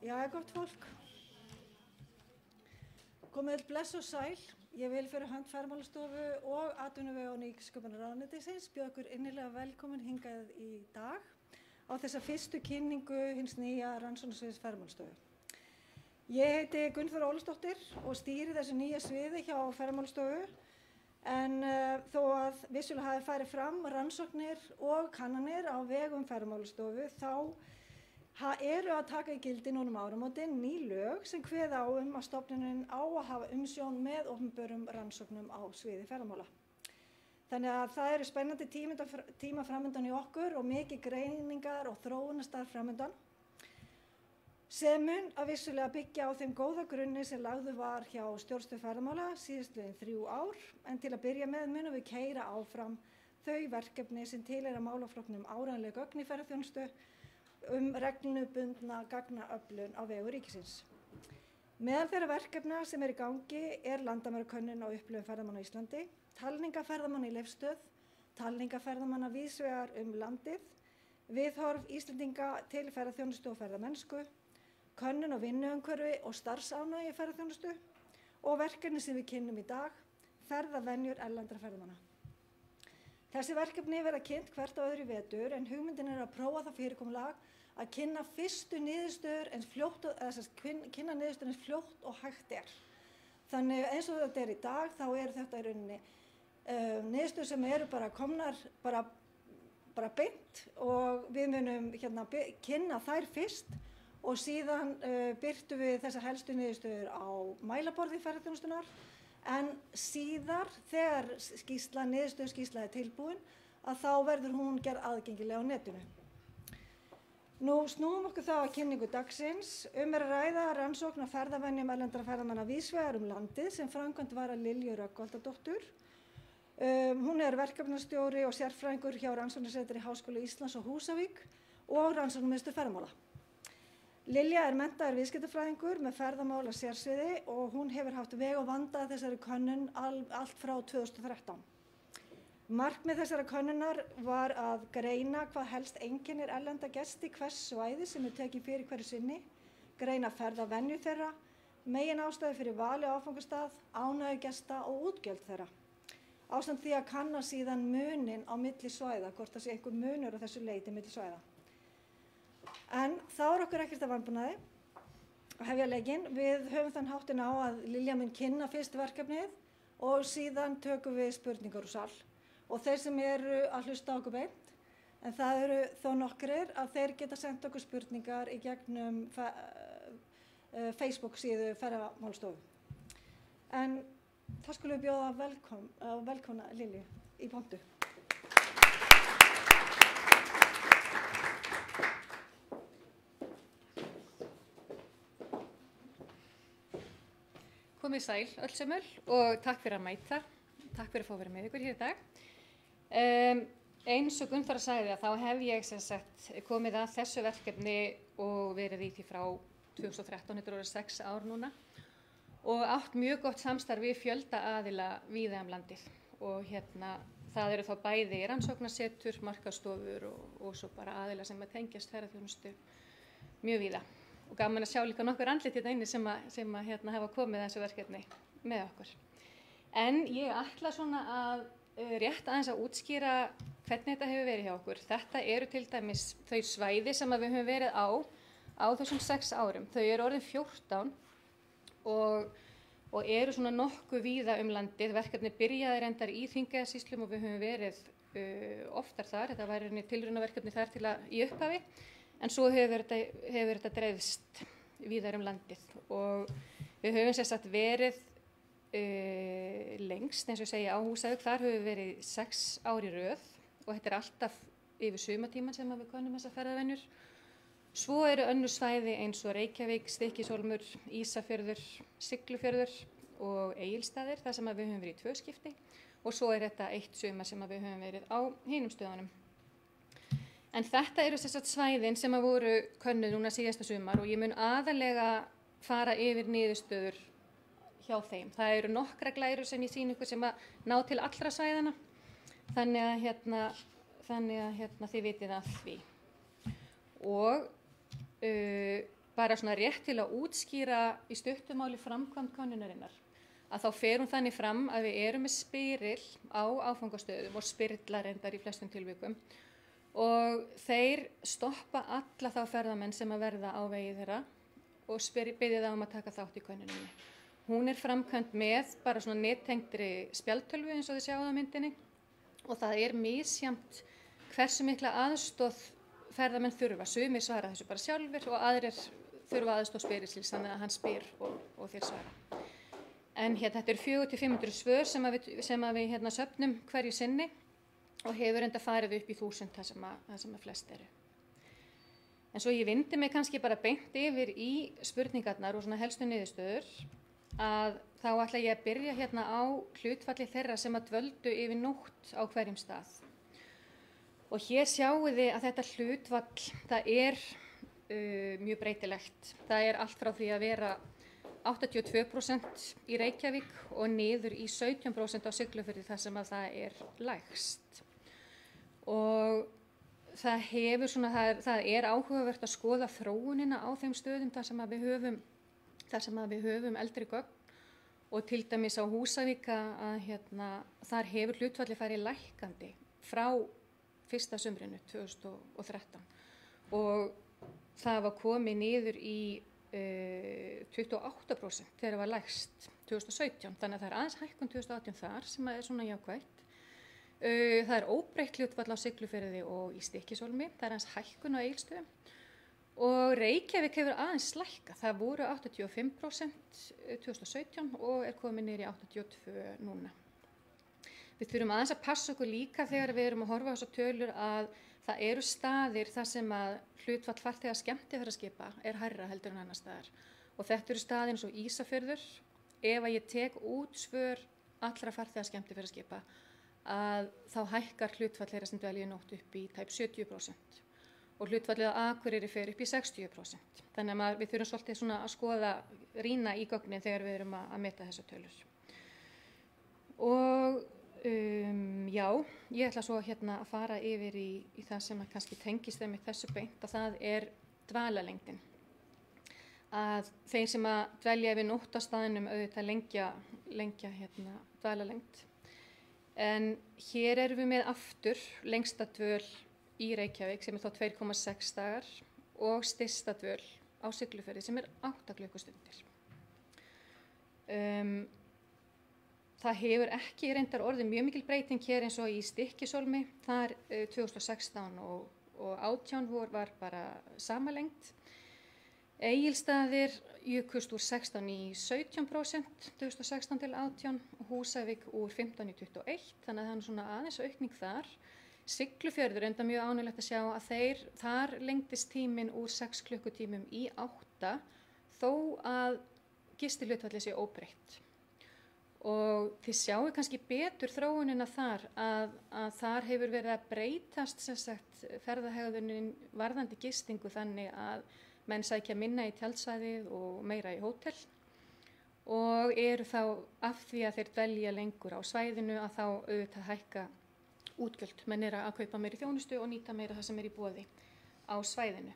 Jæja, gott fólk. Komið öll bless og sæl. Ég vil fyrir hönd Ferðamálastofu og atvinnuvega- og nýsköpunarráðuneytisins bjóða ykkur innilega velkomin hingað í dag á þessa fyrstu kynningu hins nýja rannsóknarsviðs Ferðamálastofu. Ég heiti Gunnþóra Ólafsdóttir og stýri þessu nýja sviði hjá Ferðamálastofu en þó að vissulega hafi farið fram rannsóknir og kannanir á vegum Ferðamálastofu þá eru að taka í gildi núna áramótin ný lög sem kveða á að stofnunin á að hafa umsjón með opinberum rannsóknum á sviði ferðamála. Þannig að það eru spennandi tíma framundan í okkur og mikið greiningar og þróunarstarf framundan sem mun að vissulega byggja á þeim góða grunni sem lagður var hjá stjórnstöð ferðamála síðastliðin 3 ár en til að byrja með munum við keyra áfram þau verkefni sem tilheyra málaflokknum áreiðanleg gögn í ferðaþjónustu reglubundna gagnaöflun á vegu ríkisins. Meðal þeirra verkefna sem í gangi landamærakönnun á upplifun ferðamanna á Íslandi, talninga ferðamanna í Leifsstöð, talninga ferðamanna víðsvegar landið, viðhorf Íslendinga til ferðaþjónustu og ferðamennsku, könnun á vinnuumhverfi og starfsánægju í ferðaþjónustu og verkefni sem við kynnum í dag, ferðavenjur erlendra ferðamanna. Þessi verkefni verða kynnt hvert á öðru vetur en hugmyndin að prófa það fyrirkomulag að kynna fyrstu niðurstöður eins fljótt og hægt er. Þannig eins og þetta í dag þá þetta í rauninni niðurstöður sem eru bara komnar bara beint og við munum kynna þær fyrst og síðan birtum við þessar helstu niðurstöður á mælaborði ferðaþjónustunnar en síðar þegar niðurstöðuskýrsla tilbúin að þá verður hún gerð aðgengileg á netinu. Nú snúum okkur þá að kynningu dagsins. Að ræða rannsókn á ferðavenjum erlendra ferðamanna víðsvegar landið sem framkvæmd var af Lilju Rögnvaldardóttur. Hún verkefnastjóri og sérfræðingur hjá Rannsóknarsetri Háskóla Íslands á Húsavík og Rannsóknarmiðstöð ferðamála. Lilja menntaður viðskiptafræðingur með ferðamála sérsviði og hún hefur haft veg og vanda þessari könnun allt frá 2013. Markmið þessara könnunar var að greina hvað helst einkennir erlenda gesti hvers svæði sem tekin fyrir hverju sinni, greina ferðavenju þeirra, meginástæður fyrir vali á áfangastað, ánægju gesta og útgjöld þeirra. Ásamt því að kanna síðan munin á milli svæða, hvort það sé einhver munur á þessu leyti milli svæða. En þá okkur ekkert að vanbúnaði að hefja leikinn. Við höfum þann háttinn á að Lilja mun kynna fyrst verkefnið og síðan tökum við spurningar úr sal. Og þeir sem eru að hlusta á okkur beint, en það eru þó nokkrir að þeir geta sendt okkur spurningar í gegnum Facebook síðu Ferðamálastofu. En þá skulum við bjóða velkomna Lilju í pontu. Komið sæl öll sömul og takk fyrir að mæta. Takk fyrir að fá að vera með ykkur hér í dag. Eins og Gunnþóra sagði þá hef ég komið að þessu verkefni og verið í því frá 2013, þetta eru 6 ár núna og átt mjög gott samstarf við fjölda aðila víða landið og það eru þá bæði rannsóknarsetur, markaðsstofur og svo bara aðila sem tengjast ferðaþjónustu mjög víða. Og gaman að sjá líka nokkur andlit inni sem hafa komið að þessu verkefni með okkur. En ég ætla svona að rétt aðeins að útskýra hvernig þetta hefur verið hjá okkur. Þetta eru til dæmis þau svæði sem við höfum verið á þessum 6 árum. Þau eru orðin 14 og eru svona nokkuð víða landið. Verkefni byrjaði reyndar í Þingeyjarsýslum og við höfum verið oftar þar. Þetta var tilraunaverkefni þar í upphafi. En svo hefur þetta dreifst víðar landið og við höfum verið lengst, eins og ég segi, á Húsavík. Þar höfum við verið 6 ár í röð og þetta alltaf yfir sumartímann sem við könnum þessar ferðavenjur. Svo eru önnur svæði eins og Reykjavík, Stykkishólmur, Ísafjörður, Siglufjörður og Egilsstaðir, þar sem við höfum verið í 2 skipti og svo þetta 1 sumar sem við höfum verið á hinum stöðunum. En þetta eru svæðin sem voru könnuð núna síðasta sumar og ég mun aðallega fara yfir niðurstöður hjá þeim. Það eru nokkra glærur sem ég sýni ykkur sem ná til allra svæðana, þannig að þið vitið af því. Og bara svona rétt til að útskýra í stuttumáli framkvæmd könnunarinnar, að þá fer hún þannig fram að við erum með spyrill á áfangastöðum og spyrlar reyndar í flestum tilvikum og þeir stoppa alla þá ferðamenn sem að verða á vegi þeirra og biðja þá að taka þátt í könnuninni. Hún framkvæmd með bara svona nettengdri spjaldtölvu eins og þið sjáðu á myndinni og það misjafnt hversu mikla aðstoð ferðamenn þurfa. Sumir svara þessu bara sjálfur og aðrir þurfa aðstoð spyrilsins, þannig að hann spyr og þeir svara. En þetta 400-500 svör sem við söfnum hverju sinni og hefur enda farið upp í 1000 það sem að flest eru. En svo ég vindi mig kannski bara beint yfir í spurningarnar og svona helstu niðurstöður að þá ætla ég að byrja á hlutfalli þeirra sem að dvöldu yfir nótt á hverjum stað. Og hér sjáum við að þetta hlutfall, það mjög breytilegt. Það allt frá því að vera 82% í Reykjavík og niður í 17% á Siglufirði þar sem að það lægst. Og það áhugavert að skoða þróunina á þeim stöðum þar sem að við höfum eldri gögn og til dæmis á Húsavík að þar hefur hlutfalli farið lækkandi frá fyrsta sumrinu 2013 og það var komið niður í 28% þegar það var lægst 2017, þannig að það aðeins hækkun 2018 þar sem að svona jákvætt. Það óbreytt hlutfall á Siglufirði og í Stykkishólmi, það aðeins hækkun á Egilsstöðum og Reykjavík hefur aðeins lækkað, það voru 85% 2017 og komið niður í 82% núna. Við þurfum aðeins að passa okkur líka þegar við erum að horfa á þessar tölur að það eru staðir þar sem að hlutfall farþega skemmtiferðaskipa hærra heldur en annars staðar. Og þetta eru staðir eins og Ísafjörður. Ef að ég tek út svör allra farþega skemmtiferðaskipa að þá hækkar hlutfall þeirra sem dvelja í nótt upp í tæp 70% og hlutfallið á Akureyri fer upp í 60%. Þannig að við þurfum svolítið svona að rýna í gögnin þegar við erum að meta þessar tölur. Og já, ég ætla svo að fara yfir í það sem kannski tengist þeim í þessu beint og það dvalarlengdin. Að þeir sem að dvelja yfir nótt á staðnum auðvitað lengja dvalarlengd. En hér erum við með aftur lengsta dvöl í Reykjavík sem þá 2,6 dagar og stysta dvöl á Siglufirði sem 8 klukkustundir. Það hefur ekki reyndar orðið mjög mikil breyting hér eins og í Stykkishólmi. Þar 2016 og 2018 var bara sama lengd. Egilsstaðir jukust úr 16 í 17% 2016 til 2018 og Húsavík úr 15 í 21, þannig að það svona aðeins aukning þar. Siglufjörður enda mjög ánægjulegt að sjá að þar lengdist tíminn úr 6 klukkutímum í 8 þó að gistihlutfallið sé óbreytt. Og þið sjáu kannski betur þróunina þar að þar hefur verið að breytast ferðahegðunin varðandi gistingu þannig að menn sækja minna í tjaldsvæðið og meira í hótel og eru þá af því að þeir dvelja lengur á svæðinu að þá auðvitað hækka útgjöld. Menn að kaupa meiri þjónustu og nýta meira það sem í boði á svæðinu.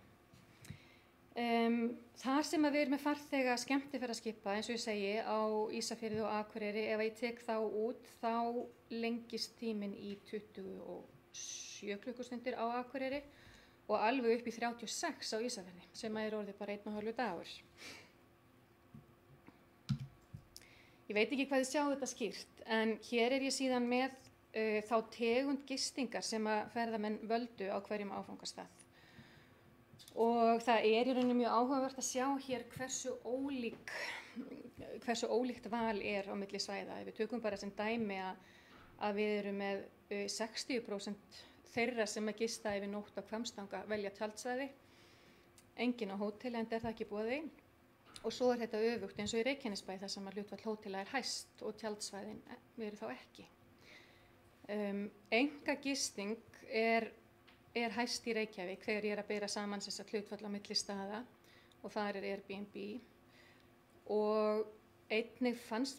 Þar sem við erum með farþega skemmtiferðaskipa eins og ég segi á Ísafirði og Akureyri, ef ég tek þá út þá lengist tíminn í 27 klukkustundir á Akureyri og alveg upp í 36 á Ísafirði sem orðið bara 1,5 dagur. Ég veit ekki hvað þið sjáu þetta skýrt en hér ég síðan með þá tegund gistingar sem að ferðamenn völdu á hverjum áfangastað. Og það í rauninni mjög áhugavert að sjá hér hversu ólíkt val á milli svæða. Ef við tökum bara sem dæmi að við erum með 60% þeirra sem að gista yfir nótt á Hvammstanga velja tjaldsvæði, engin á hóteli enda það ekki í boði. Og svo þetta öfugt eins og í Reykjanesbæ þar sem að hlutfall hótela hæst og tjaldsvæðin verið þá ekki. Engagisting er hæst í Reykjavík þegar ég að bera saman þessar hlutfall á milli staða og þar Airbnb og einnig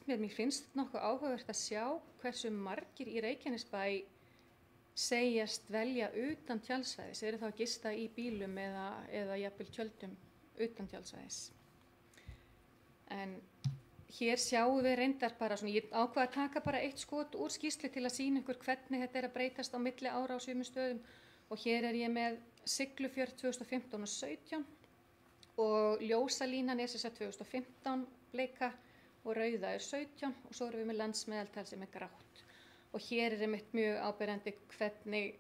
mér finnst nokkuð áhugavert að sjá hversu margir í Reykjanesbæ segjast velja utan tjaldsvæðis, eru þá að gista í bílum eða jafnvel tjöldum utan tjaldsvæðis. En hér sjáum við reyndar bara svona, ég ákvað að taka bara eitt skot úr skýrslu til að sýna ykkur hvernig þetta að breytast á milli ára á sumum stöðum og hér ég með Siglufjörð 2015 og 17 og ljósalínan sem sagt 2015 bleika og rauða 17 og svo erum við með landsmeðaltal sem grátt og hér einmitt mjög áberandi hvernig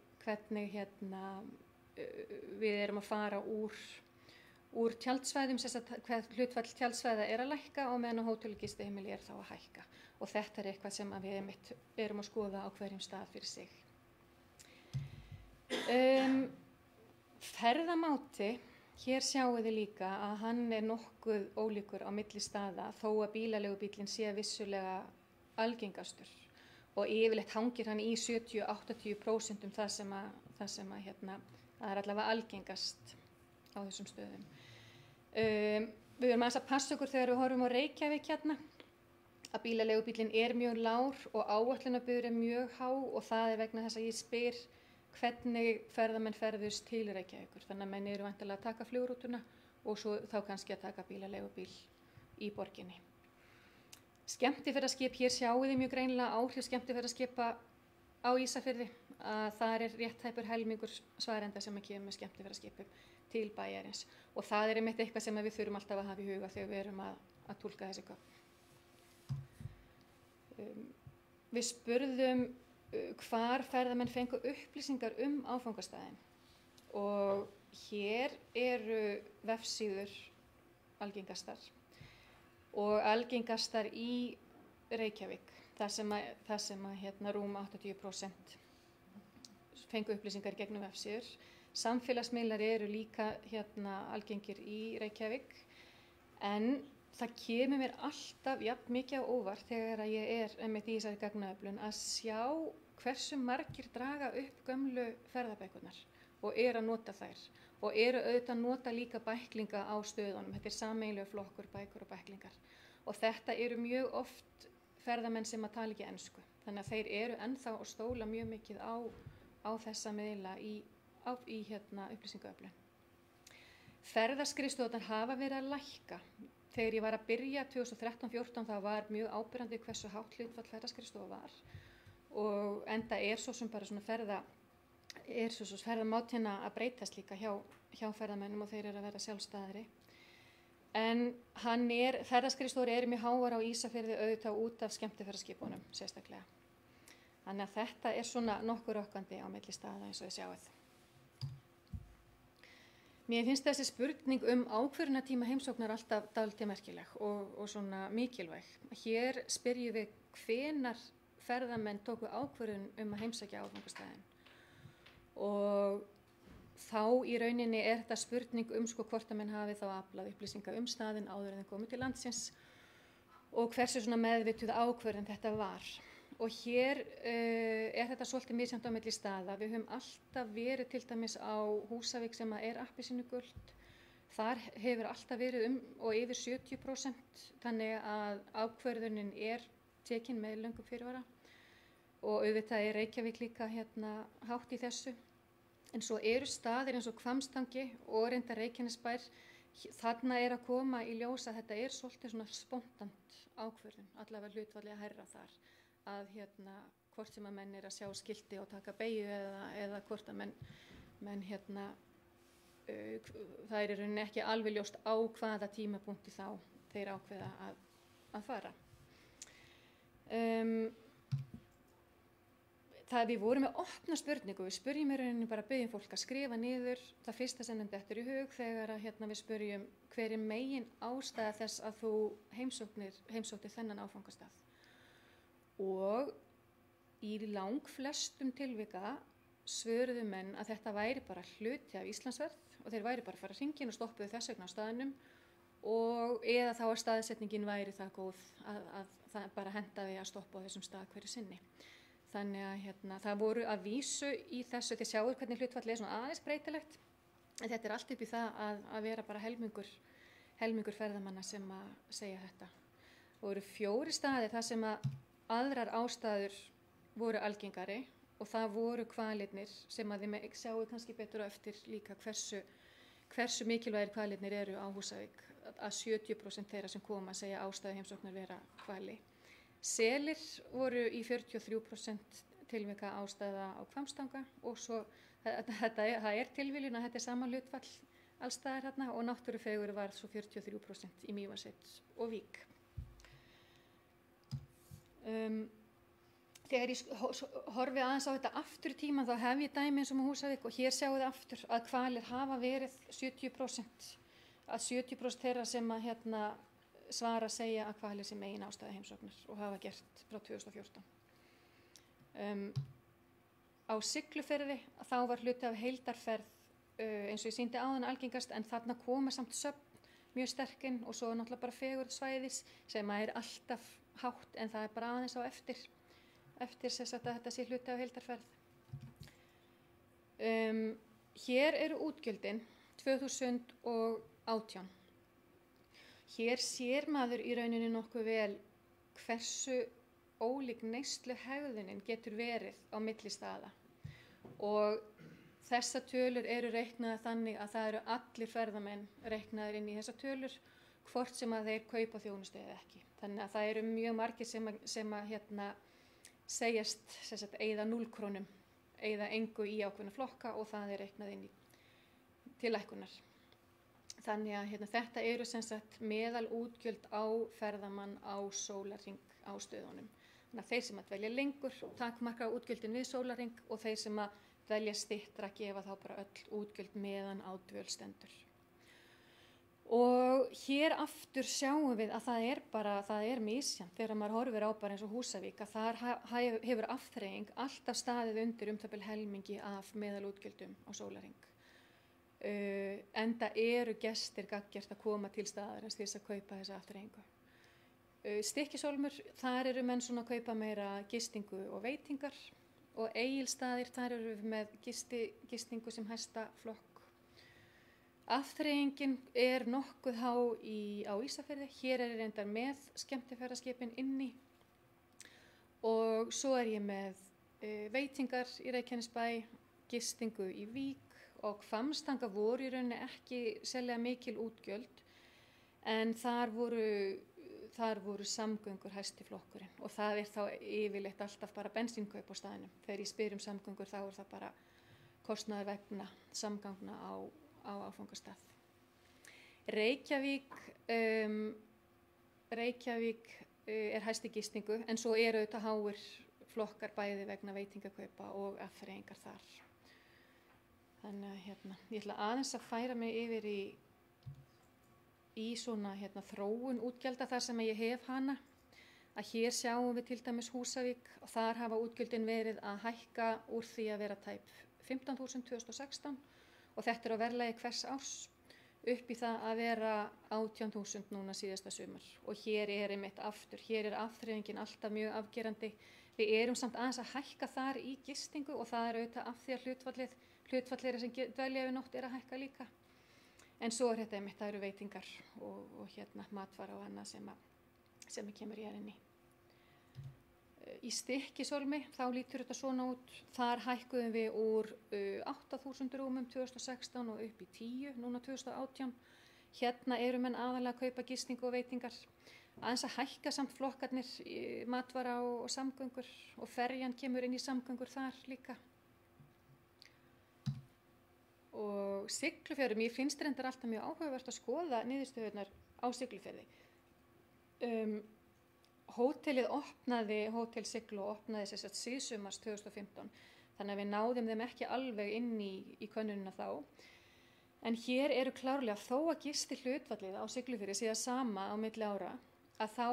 við erum að fara úr tjaldsvæðum, hvað hlutfall tjaldsvæða að lækka og meðan hótel- og gistiheimili þá að hækka og þetta eitthvað sem við einmitt erum að skoða á hverjum stað fyrir sig. Ferðamáti, hér sjáum við líka að hann nokkuð ólíkur á milli staða þó að bílaleigubíllinn sé vissulega algengastur og yfirleitt hangir hann í 70-80% það sem það allavega algengast á þessum stöðum. Við erum að passa okkur þegar við horfum á Reykjavík að bílaleigubíllinn mjög lágur og áætlunarbyggður mjög há og það vegna þess að ég spyr hvernig ferðamenn ferðust til Reykjavíkur. Þannig að menn eru væntanlega að taka flugrútuna og svo þá kannski að taka bílaleigubíl í borginni. Skemmtiferðaskip, hér sjáum við mjög greinilega áhrif skemmtiferðaskipa á Ísafirði að það rétt tæpur helmingur svarenda sem kemur með skemmtiferðaskipum til bæjarins og það einmitt eitthvað sem við þurfum alltaf að hafa í huga þegar við erum að túlka þessi gögn. Við spurðum hvar ferðamenn fengu upplýsingar áfangastæðin og hér eru vefsíður algengastar og algengastar í Reykjavík þar sem rúm 80% fengu upplýsingar gegnum vefsíður. Samfélagsmiðlar eru líka algengir í Reykjavík en það kemur mér alltaf jafn mikið á óvart þegar ég einmitt í þessari gagnaöflun að sjá hversu margir draga upp gömlu ferðabækurnar og að nota þær og auðvitað að nota líka bæklinga á stöðunum. Þetta sameiginlegur flokkur bækur og bæklingar og þetta eru mjög oft ferðamenn sem að tala ekki ensku þannig að þeir ennþá að stóla mjög mikið á þessa miðla í upplýsingaöflun. Ferðaskrifstofurnar hafa verið að lækka. Þegar ég var að byrja 2013-14 það var mjög áberandi hversu hátt hlutfall ferðaskrifstofa var og enda svo sem bara svona ferðamátina að breytast líka hjá ferðamennum og þeir að verða sjálfstæðari. En ferðaskrifstofur mjög háar á Ísafirði auðvitað út af skemmtiferðaskipunum sérstaklega. Þannig að þetta svona nokkuð rokkandi á milli staða eins og þið sjáið. Mér finnst þessi spurning ákvörðunartíma heimsóknar alltaf dálítið merkileg og svona mikilvæg. Hér spyrjum við hvenær ferðamenn tóku ákvörðun að heimsækja áfangastæðin. Og þá í rauninni þetta spurning hvort að menn hafi þá aflað upplýsinga staðinn áður en þeir komu til landsins og hversu svona meðvituð ákvörðun þetta var. Og hér þetta svolítið misjafnt á milli staða. Við höfum alltaf verið til dæmis á Húsavík sem appelsínugult. Þar hefur alltaf verið og yfir 70%, þannig að ákvörðunin tekin með löngum fyrirvara. Og auðvitað Reykjavík líka hátt í þessu. En svo eru staðir eins og Hvammstangi og reyndar Reykjanesbær. Þarna að koma í ljós að þetta svolítið svona spontant ákvörðun, allavega hlutfallið hærra þar. Að hvort sem að menn að sjá skilti og taka beygju eða hvort að menn það í rauninni ekki alveg ljóst á hvaða tímapunkti þá þeir ákveða að fara. Við vorum með opna spurningu, við spurjum í rauninni bara byggjum fólk að skrifa niður það fyrsta sem þeim dettur í hug þegar við spurjum hver megin ástæða þess að þú heimsóttir þennan áfangastað. Og í langflestum tilvika svöruðu menn að þetta væri bara hluti af Íslandsferð og þeir væri bara að fara hringinn og stoppuðu þess vegna á staðnum eða þá að staðsetningin væri það góð að það bara hentaði að stoppa á þessum stað hverju sinni. Þannig að það voru að vísu í þessu, þið sjáu hvernig hlutfallið svona aðeins breytilegt en þetta allt upp í það að vera bara helmingur ferðamanna sem að segja þetta. Og voru 4 staðir þar sem að aðrar ástæður voru algengari og það voru kvalirnir sem að þið sjáu kannski betur á eftir líka hversu hversu mikilvægir hvalirnir eru á Húsavík, að 70% þeirra sem koma segja ástæðu heimsóknar vera hvali. Selir voru í 43% tilvika ástæða á Hvammstanga og svo það er tilviljun að þetta er sama hlutfall allstaðar hérna og náttúrufegur var svo 43% í Mývatnssveit og Vík. Þegar ég horfi aðeins á þetta aftur í tíman þá hef ég dæmi eins og með Húsavík og hér sjáum við aftur að hvalir hafa verið 70%, að 70% þeirra sem að svara segja að hvalir sé megin ástæða heimsóknar og hafa gert frá 2014. Á Siglufirði þá var hluti af heildarferð eins og ég sýndi áðan algengast en þarna koma samt söfn mjög sterkinn og svo náttúrulega bara fegurð svæðis sem er alltaf hátt en það er bara aðeins á eftir þess að þetta sé hluti af heildarferð. Hér eru útgjöldin 2018. Hér sér maður í rauninni nokkuð vel hversu ólík neysluhegðunin getur verið á milli staða og þessar tölur eru reiknaðar þannig að það eru allir ferðamenn reiknaðir inn í þessar tölur hvort sem að þeir kaupa þjónustu eða ekki. Þannig að það eru mjög margir sem að segjast eyða 0 krónum, eyða engu í ákveðna flokka og það er reiknað inn til lækkunar. Þannig að þetta eru meðal útgjöld á ferðamann á sólarhring á stöðunum. Þannig að þeir sem að dvelja lengur takmarka útgjöldin við sólarhring og þeir sem að dvelja styttra gefa þá bara öll útgjöld meðan á dvöl stendur. Og hér aftur sjáum við að það er misjafnt þegar maður horfir á bara eins og Húsavík að þar hefur afþreying alltaf staðið undir það bil helmingi af meðalútgjöldum á sólarhring. Enda eru gestir gagngert að koma til staðarins til þess að kaupa þessa afþreyingu. Stykkishólmur, þar eru menn svona að kaupa meira gistingu og veitingar og Egilsstaðir, þar eru við með gistingu sem hæsta flokk. Afþreyingin er nokkuð há á Ísafirði, hér er reyndar með skemmtiferðaskipin inni og svo er ég með veitingar í Reykjanesbæ, gistingu í Vík og Hvammstanga voru í rauninni ekki sérlega mikil útgjöld en þar voru samgöngur hæsti flokkurinn og það er þá yfirleitt alltaf bara bensínkaup á staðinum. Þegar ég spyr samgöngur þá er það bara kostnaður vegna samgangna á áfangastað. Reykjavík er hæsti gistingu en svo eru auðvitað háir flokkar bæði vegna veitingakaupa og afþreyingar þar. Þannig að ég ætla aðeins að færa mig yfir í svona þróun útgjalda þar sem ég hef hana. Að hér sjáum við til dæmis Húsavík og þar hafa útgjöldin verið að hækka úr því að vera tæp 15.000 2016 og þetta er á verðlagi hvers árs upp í það að vera 18.000 núna síðasta sumar og hér er einmitt aftur, hér er afþreyingin alltaf mjög afgerandi. Við erum samt aðeins að hækka þar í gistingu og það er auðvitað af því að hlutfallið sem dvelja yfir nótt er að hækka líka. En svo er þetta einmitt, það eru veitingar og matvara og annað sem kemur hér inn í. Í Stykkishólmi þá lítur þetta svona út. Þar hækkuðum við úr 8.000 rúmum 2016 og upp í 10 núna 2018. Hérna eru menn aðalega að kaupa gistingu og veitingar. Aðeins að hækka samt flokkarnir matvara og samgöngur og ferjan kemur inn í samgöngur þar líka. Og Siglufjörðum, ég finnst reyndar alltaf mjög áhugavert að skoða niðurstöðurnar á Siglufjörði. Hótelið Hótel Siglu opnaði síðsumars 2015 þannig að við náðum þeim ekki alveg inn í könnunina þá. En hér eru klárlega þó að gisti hlutfallið á Siglufirði sé það sama á milli ára að þá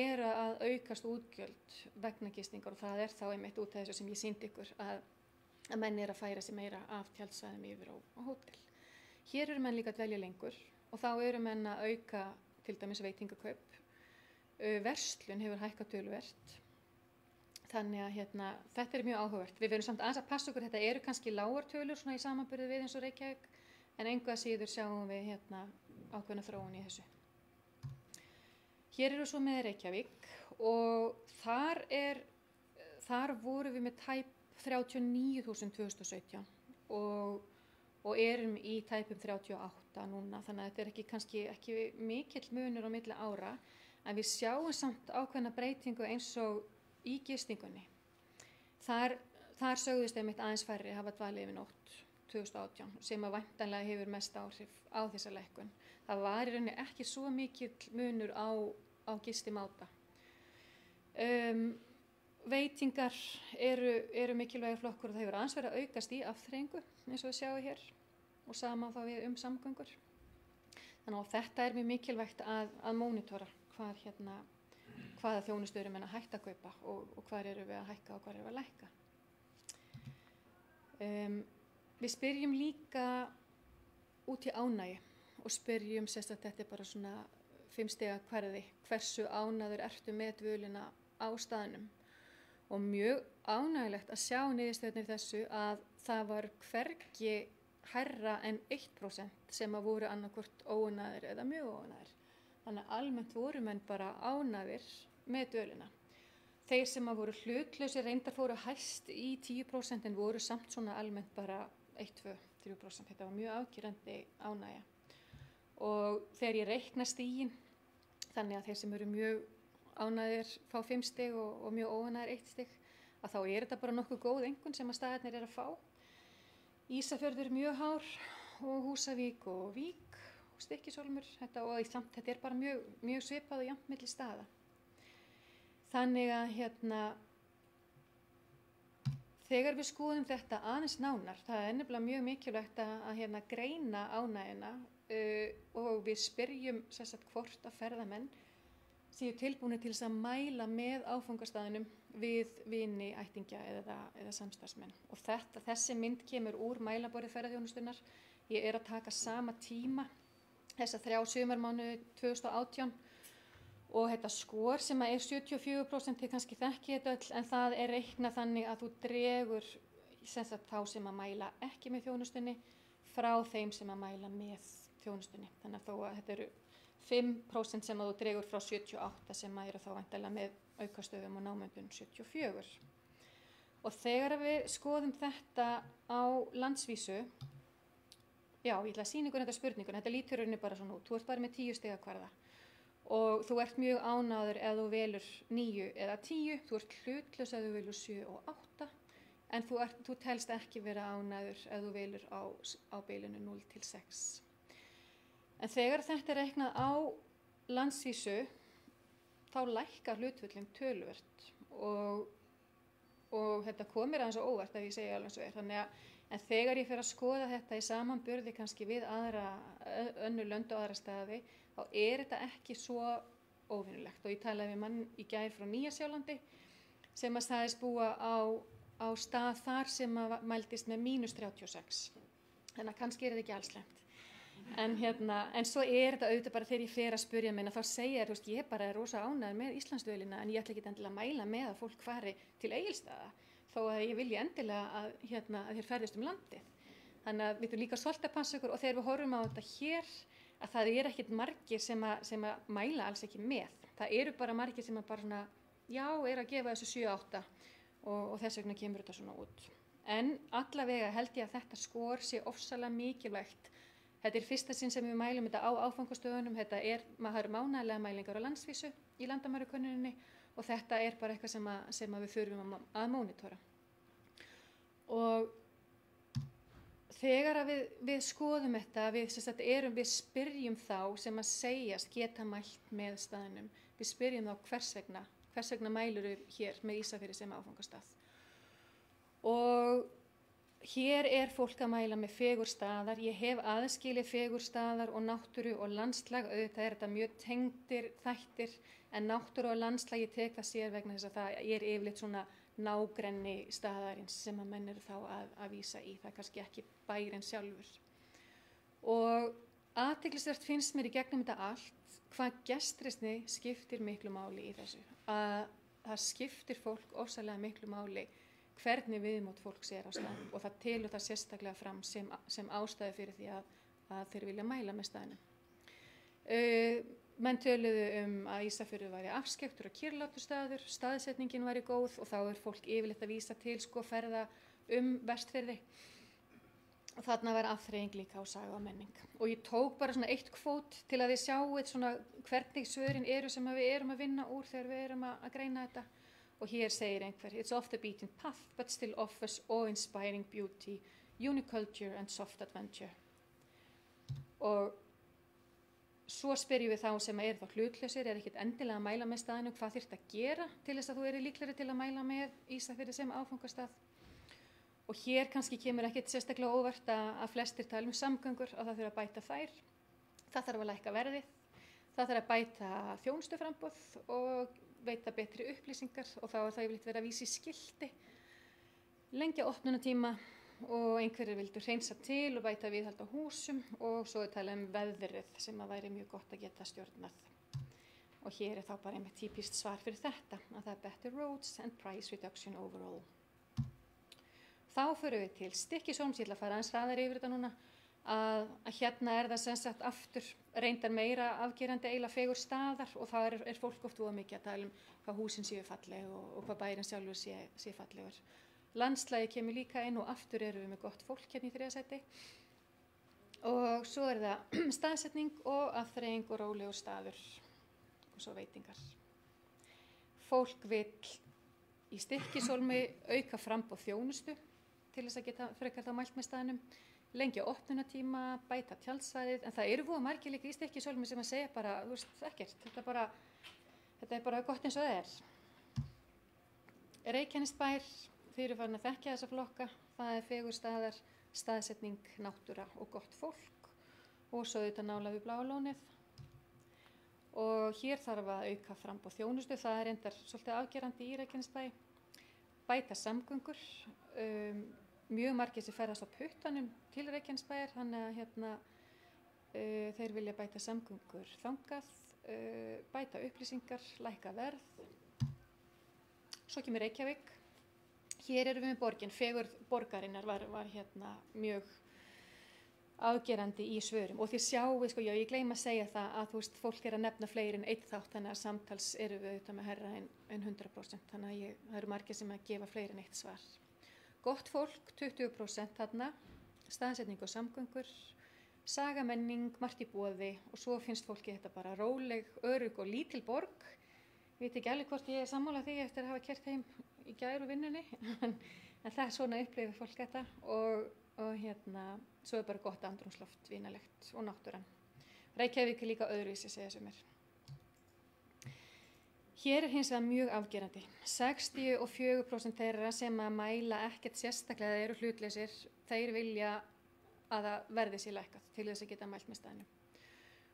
eru að aukast útgjöld vegna gistingar og það er þá einmitt út af þessu sem ég sýndi ykkur að menn eru að færa sig meira af tjaldsvæðum yfir á hótel. Hér eru menn líka að dvelja lengur og þá eru menn að auka til dæmis veitingakaup. Verslun hefur hækkað töluvert. Þannig að þetta er mjög áhugavert. Við verum samt aðeins að passa okkur, þetta eru kannski lágar tölur svona í samanburði við eins og Reykjavík, en engu að síður sjáum við ákveðna þróun í þessu. Hér eru svo með Reykjavík og þar voru við með tæp 39.000 2017 og og erum í tæpum 38 núna, þannig að þetta er kannski ekki mikill munur á milli ára, en við sjáum samt ákveðna breytingu eins og í gistingunni. Þar sögðust einmitt aðeins færri hafa dvalið yfir nótt 2018 sem að væntanlega hefur mest áhrif á þessa lækkun. Það var í rauninni ekki svo mikill munur á gistimáta. Veitingar eru mikilvægur flokkur og það hefur aðeins verið að aukast í afþreyingu eins og við sjáum hér og sama þá við samgöngur. Þannig að þetta er mjög mikilvægt að mónitora hvaða þjónustu eru menn að hætta að kaupa og hvar eru við að hækka og hvar eru við að lækka. Við spyrjum líka út í ánægju og spyrjum þetta er bara svona 5 stiga hverði, hversu ánægður ertu með dvölina á staðnum, og mjög ánægilegt að sjá niðurstöðunir þessu að það var hvergi hærra en 1% sem að voru annarkvort óánægðir eða mjög óánægðir. Þannig að almennt voru menn bara ánægðir með dvölina. Þeir sem að voru hlutlausir reyndar fóru hæst í 10% en voru samt svona almennt bara 1, 2, 3%. Þetta var mjög afgerandi ánægja. Og þegar ég reikna stigin, þannig að þeir sem eru mjög ánægðir fá 5 stig og mjög óánægðir 1 stig, að þá er þetta bara nokkuð góð einkunn sem að staðirnir að fá. Ísafjörður mjög hár og Húsavík og Vík og Stykkishólmur, þetta er bara mjög svipað og jafnt milli staða. Þannig að þegar við skoðum þetta aðeins nánar, það er nefnilega mjög mikilvægt að greina ánægjuna og við spyrjum hvort að ferðamenn séu tilbúnir til þess að mæla með áfangastaðinum við vini, ættingja eða samstarfsmenn. Og þessi mynd kemur úr mælaborði ferðaþjónustunnar. Ég er að taka sama tíma, þessa 3 sumarmánuði 2018, og þetta skor sem er 74%, þið kannski þekki þetta öll, en það er reiknað þannig að þú dregur þá sem að mæla ekki með þjónustunni frá þeim sem að mæla með þjónustunni. Þannig að þó að þetta eru 5% sem að þú dregur frá 78 sem að eru þá væntanlega með aukastöðum og námöndun 74. Og þegar við skoðum þetta á landsvísu, já, ég ætla að sýna ykkur þetta spurningun, þetta lítur rauninni bara svona út, þú ert bara með 10 stiga kvarða. Og þú ert mjög ánægður ef þú velur 9 eða 10, þú ert hlutlaus ef þú velur 7 og 8, en þú telst ekki vera ánægður ef þú velur á bilinu 0 til 6. En þegar þetta er reiknað á landsvísu, þá lækkar hlutföllin töluvert og þetta komir aðeins á óvart ef ég segja alveg svo en þegar ég fer að skoða þetta í samanburði kannski við önnur lönd og aðra staði, þá er þetta ekki svo óvinnulegt. Og ég talaði við mann í gær frá Nýja-Sjálandi sem að sagðist búa á stað þar sem að mældist með -36. Þannig að kannski er þetta ekki allslemt. En svo er þetta auðvitað bara þegar ég fer að spyrja minna, þá segja ég bara rosa ánægður með Íslandsdvölina, en ég ætla ekki endilega að mæla með að fólk fari til Egilsstaða, þó að ég vilji endilega að þeir ferðist landið. Þannig að við þurfum líka svolítið að passa ykkur, og þegar við horfum á þetta hér, að það er ekkert margir sem að mæla alls ekki með. Það eru bara margir sem að bara svona, já, er að gefa þessu 7-8 og þess vegna kemur þetta svona út. En allavega held ég að þetta skor sé ofsalega mikilvægt. Þetta er fyrsta sinn sem við mælum þetta á áfangastöðunum. Maður eru mánaðarlega mælingar á landsvísu í landamærukönnuninni og þetta er bara eitthvað sem við þurfum að mónitora. Og þegar við skoðum þetta, við spyrjum þá sem að segjast geta mælt með staðnum. Við spyrjum þá hvers vegna mæluru hér með Ísafirði sem áfangastað. Og hér er fólk að mæla með fegurstaðar. Ég hef aðskilið fegurstaðar og náttúru og landslag. Auðvitað er þetta mjög tengdir þættir, en náttúru og landslag ég tek það sér vegna þess að það er yfirleitt svona nágrenni staðarins sem að menn eru þá að vísa í. Það er kannski ekki bærinn sjálfur. Og athyglisvert finnst mér í gegnum þetta allt hvað gestrisni skiptir miklu máli í þessu. Það skiptir fólk ofsalega miklu máli hvernig viðmót fólks er á staðnum, og það telur það sérstaklega fram sem ástæðu fyrir því að þeir vilja mæla með staðnum. Menn töluðu að Ísafjörður væri afskekktur og kyrlátur staður, staðsetningin væri góð og þá er fólk yfirleitt að vísa til ferða Vestfirði. Og þarna var afþreying líka á saga og menning. Og ég tók bara svona eitt kvót til að þið sjáuð svona hvernig svörin eru sem við erum að vinna úr þegar við erum að greina þetta. Og hér segir einhver, it's off the beaten path, but still offers awe-inspiring beauty, uniculture and soft adventure. Og svo spyrjum við þá sem eru þá hlutlausir, ekkert endilega að mæla með staðinu, hvað þyrfti að gera til þess að þú eru líklegri til að mæla með Ísafirði sem áfangastað. Og hér kannski kemur ekkert sérstaklega óvart að flestir tala samgöngur og það þurfa að bæta þær. Það þarf að lækka verðið, það þarf að bæta þjónustuframboð og veita betri upplýsingar og þá er það yfirleitt verið að vísa í skilti, lengja opnunartíma og einhverjir vildu hreinsa til og bæta viðhald á húsum og svo er talað veðrið sem að væri mjög gott að geta stjórnað. Og hér er þá bara einmitt típist svar fyrir þetta, að það er better roads and price reduction overall. Þá förum við til Stykkishólms, ég ætla að fara aðeins hraðar yfir þetta núna, að hérna er það sem sagt aftur reyndar meira afgerandi eiginlega fegur staðar og það er fólk oft voða mikið að tala hvað húsin séu falleg og hvað bærin sjálfur sé fallegur. Landslægi kemur líka inn og aftur erum við með gott fólk hérna í 3. sæti. Og svo er það staðsetning og afþreying og rólegur staður og svo veitingar. Fólk vill í Stykkishólmi auka framboð þjónustu til þess að geta frekar þá mælt með staðnum, lengja opnunartíma, bæta tjaldsvæðið, en það eru voða margir líka í Stykkishólmi sem að segja bara, þú veist, ekkert, þetta er bara gott eins og það er. Reykjanesbær, þið eru farin að þekkja þessa flokka, það er fegur staðar, staðsetning, náttúra og gott fólk og svo auðvitað nála við Bláa lónið. Og hér þarf að auka framboð þjónustu, það er reyndar svolítið afgerandi í Reykjanesbæ, bæta samgöngur, mjög margir sem ferðast á puttanum til Reykjanesbæjar, þannig að þeir vilja bæta samgöngur þangað, bæta upplýsingar, lækka verð. Svo kemur Reykjavík. Hér erum við með borgin, fegurð borgarinnar var mjög afgerandi í svörum og þið sjáu, ég gleyma að segja það að þú veist, fólk er að nefna fleiri en einn þátt þannig að samtals eru við auðvitað með herra en 100%, þannig að það eru margir sem að gefa fleiri en eitt svar. Gott fólk, 20% þarna, staðsetning og samgöngur, sagamenning, margt í boði og svo finnst fólki þetta bara róleg, örugg og lítil borg. Ég veit ekki alveg hvort ég er sammála því eftir að hafa keyrt heim í gær og vinnunni, en það er svona upplifir fólk þetta og svo er bara gott andrúmsloft, vinalegt og náttúran. Reykjavík er líka öðruvísi, segja sumir. Hér er hins vegar mjög afgerandi. 64% þeirra sem að mæla ekkert sérstaklega eru hlutleysir, þeir vilja að það verði sér lækkað til þess að geta mælt með staðnum.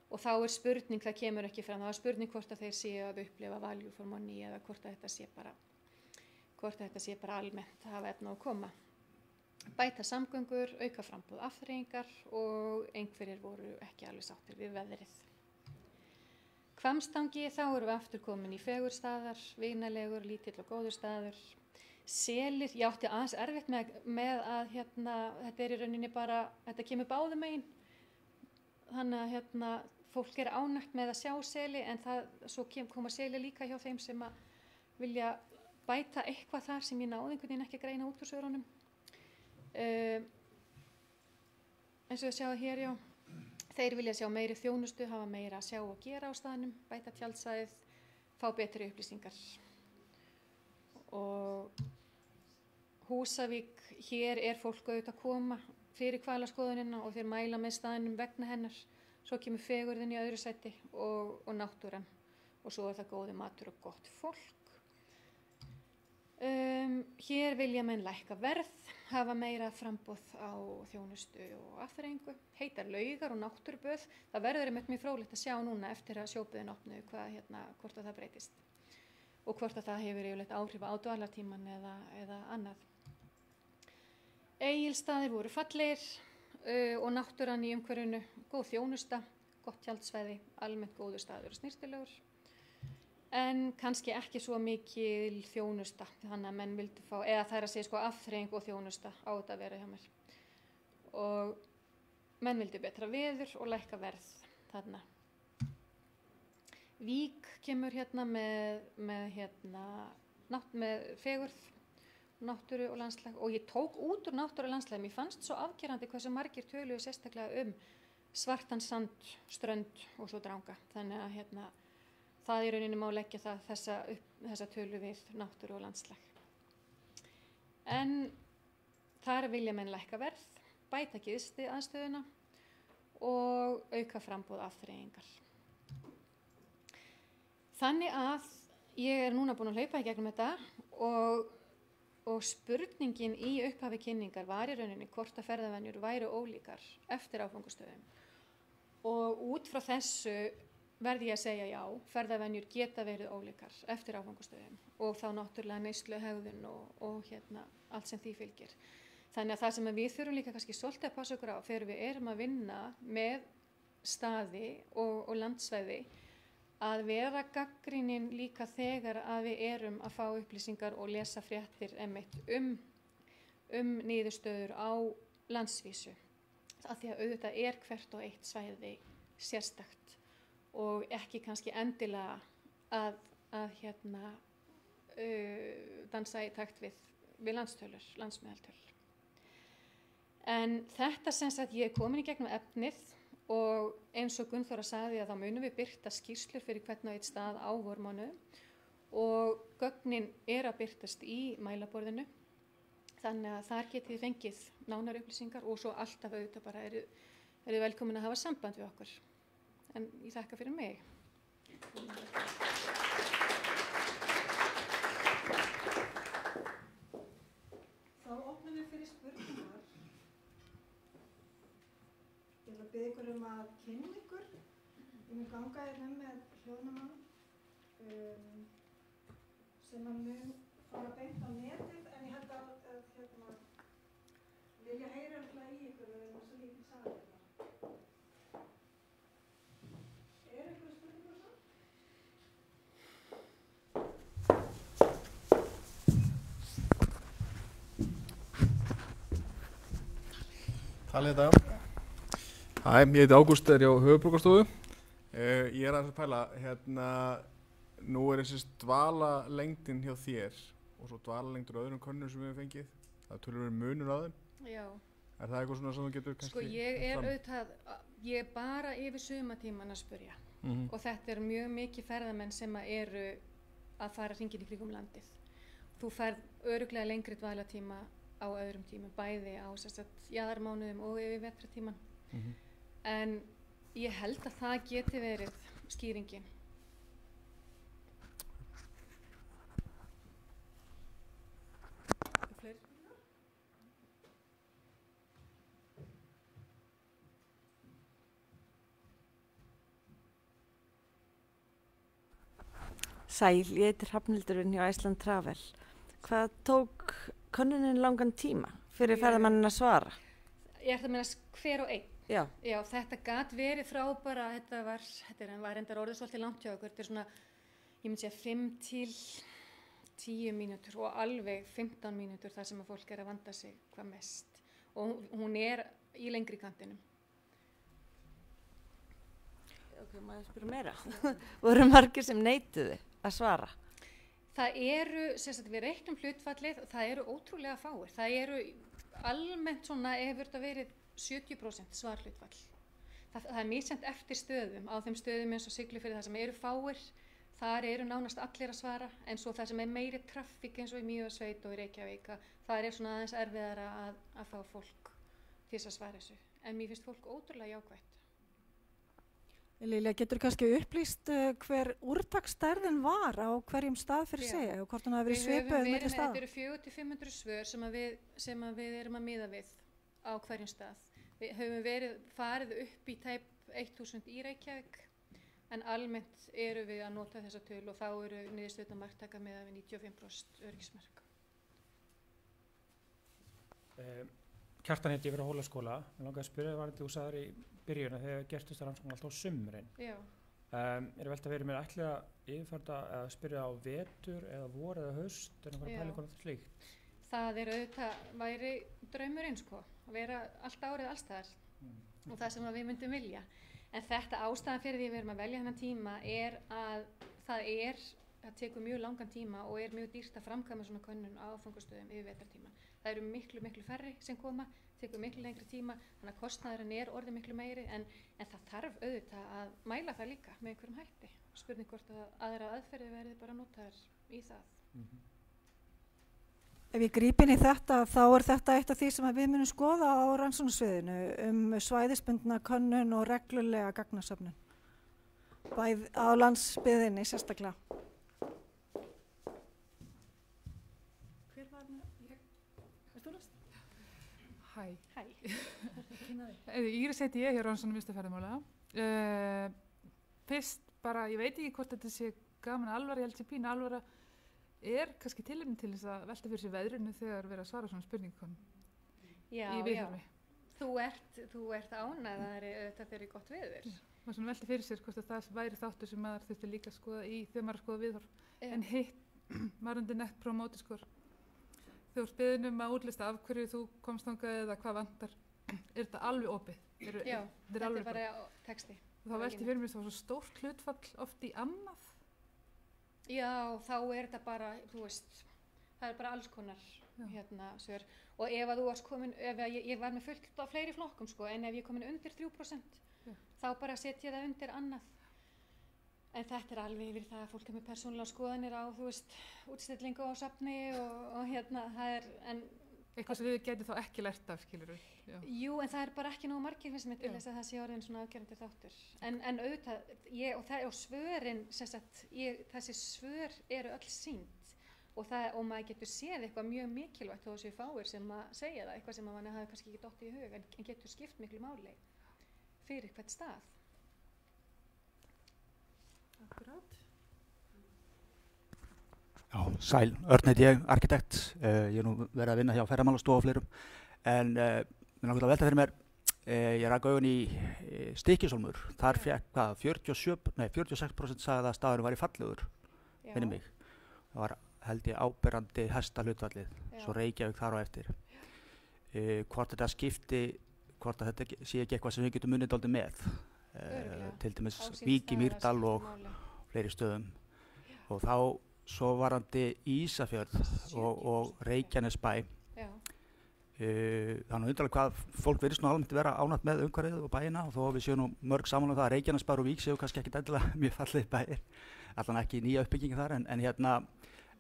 Og þá er spurning, það kemur ekki fram, þá er spurning hvort að þeir séu að upplifa value for money eða hvort að þetta sé bara almennt að hafa efna á að koma. Bæta samgöngur, auka framboð afþreyingar og einhverjir voru ekki alveg sáttir við veðrið. Hvammstangi, þá erum við aftur komin í fegurstaðar, vinalegur, lítill og góður staður. Selir, ég átti aðeins erfitt með að þetta er í rauninni bara, þetta kemur báðum megin. Þannig að fólk er ánægt með að sjá seli en svo koma seli líka hjá þeim sem að vilja bæta eitthvað þar sem ég náði einhvern veginn ekki að greina út úr svörunum. Eins og við sjáum hér, já, þeir vilja sjá meiri þjónustu, hafa meira að sjá og gera á staðnum, bæta tjaldsvæðið, fá betri upplýsingar. Og Húsavík, hér er fólk auðvitað að koma fyrir hvalaskoðunina og þeir mæla með staðnum vegna hennar. Svo kemur fegurðin í öðru sæti og náttúran og svo er það góði matur og gott fólk. Hér vilja menn lækka verð, hafa meira framboð á þjónustu og afþreyingu, heitar laugar og náttúruböð. Það verður einmitt mjög fróðlegt að sjá núna eftir að sjóböðin opnu hvort að það breytist og hvort að það hefur yfirleitt áhrif á dvalartíman eða annað. Egilsstaðir voru fallegir og náttúran í umhverfinu, góð þjónusta, gott tjaldsvæði, almennt góður staður og snyrtilegur. En kannski ekki svo mikil þjónusta, þannig að menn vildu fá, eða það er að segja afþreying og þjónusta á þetta að vera hjá mér. Og menn vildu betra veður og lækka verð þarna. Vík kemur með fegurð náttúru og landslag og ég tók út úr náttúru og landslag. Mér fannst svo afgerandi hversu margir töluðu sérstaklega svartan sand, strönd og svo dranga. Þannig að það í rauninni má leggja þessa tölu við náttúru og landslag. En þar vilja menn lækka verð, bæta gisti aðstöðuna og auka framboð afþreyingar. Þannig að ég núna búin að hlaupa í gegnum þetta og spurningin í upphafi kynningar var í rauninni hvort að ferðavenjur væru ólíkar eftir áfangastöðum. Og út frá þessu verði ég að segja já, ferðavenjur geta verið ólíkar eftir áfangastöðum og þá náttúrulega neyslu hegðun og allt sem því fylgir. Þannig að það sem við þurfum líka kannski svolítið að passa okkur á þegar við erum að vinna með staði og landsvæði að vera gagnrýnin líka þegar að við erum að fá upplýsingar og lesa fréttir einmitt niðurstöður á landsvísu. Af því að auðvitað hvert og eitt svæði sérstakt og ekki kannski endilega að dansa í takt við landsmeðaltölur. En þetta sem sagt ég komin í gegnum efnið og eins og Gunnþóra sagði að þá munum við birta skýrslur fyrir hvern og einn stað á vormánuðum og gögnin að birtast í mælaborðinu. Þannig að þar getið þið fengið nánar upplýsingar og svo alltaf auðvitað bara eru velkomin að hafa samband við okkur. En ég þakka fyrir mig. Þá opnum við fyrir spurningar. Ég vil að biðja ykkur að kynna ykkur. Ég mun ganga með hljóðnamann sem að mun fara beint á netið, en ég held að vilja heyra í ykkur og það svo lítið sagði þetta. Ykkur spurningar svo? Talið þetta. Hæ, ég heiti Ágúst, er ég á Höfuðborgarstofu. Ég aðeins að pæla, nú þessi dvalalengdin hjá þér og svo dvalalengdur og öðrum könnum sem við hefum fengið. Það töluverður munur á þeim. Já. Er það eitthvað svona sem þú getur kannski ég bara yfir sumatíman að spurja. Og þetta mjög mikið ferðamenn sem eru að fara hringinn í kringum landið. Þú ferð örugglega lengri dvalatíma á öðrum tímum, bæði á jaðarmánuðum og yfir vetratíman. En ég held að það geti verið skýringin. Sæl, ég heiti Hrafnhildur hjá Iceland Travel. Hvað tók könnunin langan tíma fyrir ferðamannin að svara? Ég að meina hver og einn. Já. Já, þetta gat verið frá bara, þetta var reyndar orðið svolítið langt hjá okkur. Þetta svona, ég myndi segja 5 til 10 mínútur og alveg 15 mínútur þar sem að fólk að vanda sig hvað mest. Og hún í lengri kantinum. Ok, maður spyrja meira. Voru margir sem neituðu að svara? Það við reiknum hlutfallið, það ótrúlega fáir. Það almennt svona, hefur þetta verið 70% svarhlutfall. Það misjafnt eftir stöðum, á þeim stöðum eins og Siglufirði þar sem fáir, þar nánast allir að svara, en svo það sem meiri traffík eins og í Mývatnssveit og í Reykjavík, það svona aðeins erfiðara að fá fólk til þess að svara þessu. En mér finnst fólk ótrúlega jákvætt. Lilja, getur kannski upplýst hver úrtaksstærðin var á hverjum stað fyrir sig og hvort hann hafi verið svipuð milli staða? Þetta 400-500 svör sem við erum að miða við á hverjum stað. Við höfum farið upp í tæp 1000 í Reykjavík, en almennt við að nota þessa tölu og þá niðurstöðurnar marktaka með við 95% öryggismark. Kjartan heiti, ég verið á Hólaskóla. Mér langaði að spyrja varðandi þú sagðir í byrjun þegar gertust það rannsókn alltaf á sumrin. Já. Velt að verið mér ætli að yfirfæra að spyrja á vetur eða vor eða haust, einhverja pælingar og slíkt? Það auðvitað væri draumurinn að vera allt árið allstaðar og það sem við myndum vilja. En þetta ástæðan fyrir því við erum að velja þennan tíma að það það tekur mjög langan tíma og mjög dýrt að framkvæma svona könnun á áfangastöðum yfir vetrartíman. Það eru miklu færri sem koma, tekur miklu lengri tíma, þannig að kostnaðurinn orðið miklu meiri en það þarf auðvitað að mæla það líka með einhverjum hætti. Spurning hvort að aðra aðferði verði bara notaðar í það. Ef ég gríp inn í þetta, þá þetta eitt af því sem við munum skoða á rannsóknarsviðinu svæðisbundna könnun og reglulega gagnasöfnun. Bæði á landsbyggðinni sérstaklega. Hver var ég? Erst þú næst? Hæ. Hæ. Íris heiti ég, hér á Rannsóknum ferðamála. Fyrst bara, ég veit ekki hvort þetta sé gaman alvara, ég held sér pínu alvara, kannski tilefni til þess að velta fyrir sér veðrinu þegar verið að svara svona spurningum í viðhorfi. Þú ert ánægðari auðvitað þegar gott veður. Maður svona velta fyrir sér hvort að það væri þáttur sem maður þurfti líka að skoða þegar maður að skoða viðhorf. En hitt, varðandi Net Promoter Score, þú ert beðin að útlista af hverju þú komst þangað eða hvað vantar, þetta alveg opið? Já, þetta bara texti. Þá velti fyrir mér svo stórt hlutfall oft í annað? Já, þá þetta bara, þú veist, það bara alls konar svör. Og ef að þú varst komin, ég var með fullt af fleiri flokkum sko, en ef ég komin undir 3%, þá bara setja ég það undir annað. En þetta alveg yfir það að fólk með persónulega skoðanir á, þú veist, útstillingu á safni og það eitthvað sem við getum þá ekki lært af, skilurðu? Jú, en það bara ekki nógu margir finnst mér til þess að það sé orðin svona afgerandi þáttur. En auðvitað, og svörin, þessi svör eru öll sýnd og maður getur séð eitthvað mjög mikilvægt þó að séu fáir sem að segja það, eitthvað sem manni hafi kannski ekki dottið í hug en getur skipt miklu máli fyrir hvert stað. Akkurát. Já, sæl, Örn heiti ég, arkitekt. Ég nú verið að vinna hjá Ferðamálastofu og fleirum. En mér langar að velta fyrir mér, ég rak augun í Stykkishólmur. Þar fekk 46% sagði að staðurinn var í fallegur, minni mig. Það var held ég áberandi hesta hlutvallið, svo Reykjavík þar á eftir. Hvort þetta skipti, hvort að þetta sé ekki eitthvað sem við getum munið dálítið með. Til dæmis Vík í Mýrdal og fleiri stöðum. Og þá svo varandi Ísafjörð og Reykjanesbæ. Þannig undarlega hvað fólk virðist nú almennt vera ánægt með umhverfið og bæina og þó við séum nú mörg saman það að Reykjanesbær og Vík séu kannski ekki endilega mjög fallið bæir, allan ekki nýja uppbyggingi þar